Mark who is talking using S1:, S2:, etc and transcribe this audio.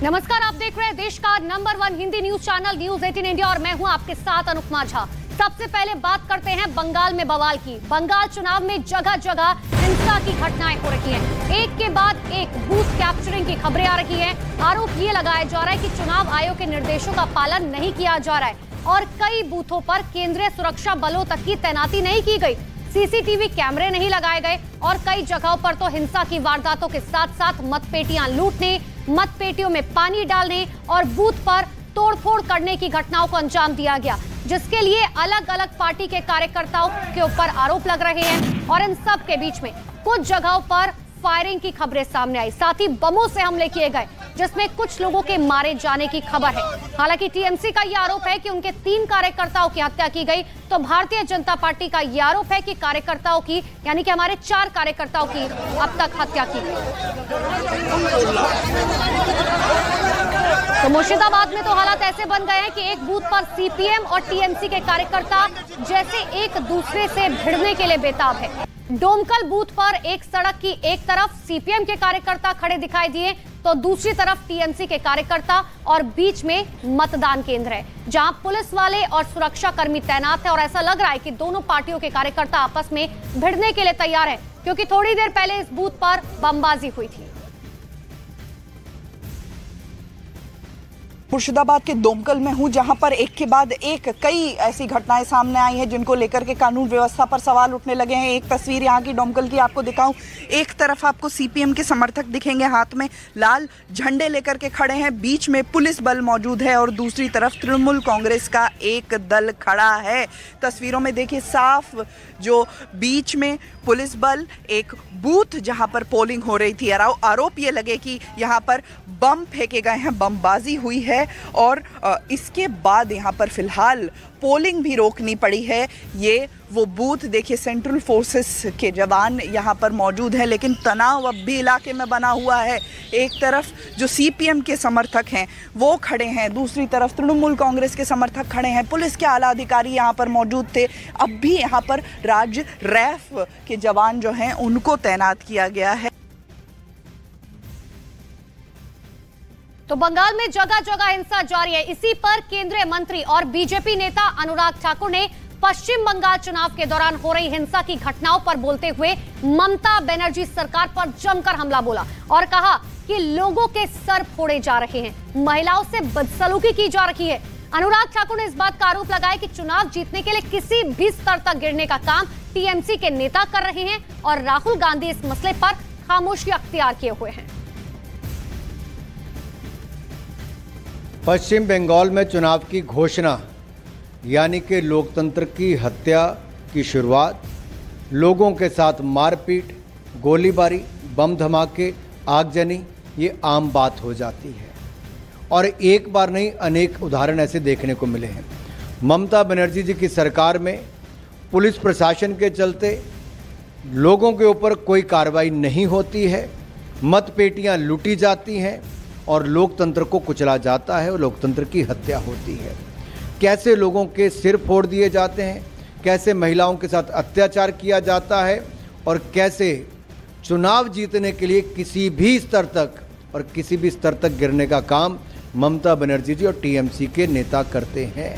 S1: नमस्कार, आप देख रहे हैं देश का number 1 Hindi news channel news 18 India और मैं हूं आपके साथ अनुपमा झा। सबसे पहले बात करते हैं बंगाल में बवाल की। बंगाल चुनाव में जगह जगह हिंसा की घटनाएं हो रही हैं। एक के बाद एक बूथ कैप्चरिंग की खबरें आ रही हैं। आरोप ये लगाया जा रहा है कि चुनाव आयोग के निर्देशों का पालन नहीं किया जा रहा है और कई बूथों पर केंद्रीय सुरक्षा बलों तक की तैनाती नहीं की गई, सीसीटीवी कैमरे नहीं लगाए गए और कई जगहों पर तो हिंसा की वारदातों के साथ साथ मतपेटियां लूटने, मतपेटियों में पानी डालने और बूथ पर तोड़फोड़ करने की घटनाओं को अंजाम दिया गया, जिसके लिए अलग अलग पार्टी के कार्यकर्ताओं के ऊपर आरोप लग रहे हैं। और इन सब के बीच में कुछ जगहों पर फायरिंग की खबरें सामने आई, साथ ही बमों से हमले किए गए, जिसमें कुछ लोगों के मारे जाने की खबर है। हालांकि टीएमसी का यह आरोप है कि उनके 3 कार्यकर्ताओं की हत्या की गई, तो भारतीय जनता पार्टी का यह आरोप है कि कार्यकर्ताओं की, यानी कि हमारे 4 कार्यकर्ताओं की अब तक हत्या की गई। तो मुर्शिदाबाद में तो हालात ऐसे बन गए हैं कि एक बूथ पर सीपीएम और टीएमसी के कार्यकर्ता जैसे एक दूसरे से भिड़ने के लिए बेताब है। डोमकल बूथ पर एक सड़क की एक तरफ सीपीएम के कार्यकर्ता खड़े दिखाई दिए, तो दूसरी तरफ टीएमसी के कार्यकर्ता और बीच में मतदान केंद्र है, जहां पुलिस वाले और सुरक्षा कर्मी तैनात है। और ऐसा लग रहा है कि दोनों पार्टियों के कार्यकर्ता आपस में भिड़ने के लिए तैयार है, क्योंकि थोड़ी देर पहले इस बूथ पर बमबाजी हुई थी।
S2: मुर्शिदाबाद के डोमकल में हूं, जहां पर एक के बाद एक कई ऐसी घटनाएं सामने आई हैं जिनको लेकर के कानून व्यवस्था पर सवाल उठने लगे हैं। एक तस्वीर यहां की डोमकल की आपको दिखाऊं। एक तरफ आपको सीपीएम के समर्थक दिखेंगे, हाथ में लाल झंडे लेकर के खड़े हैं, बीच में पुलिस बल मौजूद है और दूसरी तरफ तृणमूल कांग्रेस का एक दल खड़ा है। तस्वीरों में देखिए साफ, जो बीच में पुलिस बल, एक बूथ जहां पर पोलिंग हो रही थी। आरोप ये लगे कि यहाँ पर बम फेंके गए हैं, बमबाजी हुई है और इसके बाद यहाँ पर फिलहाल पोलिंग भी रोकनी पड़ी है। ये वो बूथ देखिए, सेंट्रल फोर्सेस के जवान यहाँ पर मौजूद हैं, लेकिन तनाव अब भी इलाके में बना हुआ है। एक तरफ जो सीपीएम के समर्थक हैं वो खड़े हैं, दूसरी तरफ तृणमूल कांग्रेस के समर्थक खड़े हैं। पुलिस के आला अधिकारी यहाँ पर मौजूद थे। अब भी यहाँ पर राज्य रैफ के जवान जो हैं उनको तैनात किया गया है।
S1: तो बंगाल में जगह जगह हिंसा जारी है। इसी पर केंद्रीय मंत्री और बीजेपी नेता अनुराग ठाकुर ने पश्चिम बंगाल चुनाव के दौरान हो रही हिंसा की घटनाओं पर बोलते हुए ममता बनर्जी सरकार पर जमकर हमला बोला और कहा कि लोगों के सर फोड़े जा रहे हैं, महिलाओं से बदसलूकी की जा रही है। अनुराग ठाकुर ने इस बात का आरोप लगाया कि चुनाव जीतने के लिए किसी भी स्तर तक गिरने का काम टीएमसी के नेता कर रहे हैं और राहुल गांधी इस मसले पर खामोशी अख्तियार किए हुए हैं।
S3: पश्चिम बंगाल में चुनाव की घोषणा, यानी कि लोकतंत्र की हत्या की शुरुआत, लोगों के साथ मारपीट, गोलीबारी, बम धमाके, आगजनी, ये आम बात हो जाती है और एक बार नहीं अनेक उदाहरण ऐसे देखने को मिले हैं। ममता बनर्जी जी की सरकार में पुलिस प्रशासन के चलते लोगों के ऊपर कोई कार्रवाई नहीं होती है, मतपेटियां लूटी जाती हैं और लोकतंत्र को कुचला जाता है और लोकतंत्र की हत्या होती है। कैसे लोगों के सिर फोड़ दिए जाते हैं, कैसे महिलाओं के साथ अत्याचार किया जाता है और कैसे चुनाव जीतने के लिए किसी भी स्तर तक और किसी भी स्तर तक गिरने का काम ममता बनर्जी जी और टीएमसी के नेता करते हैं।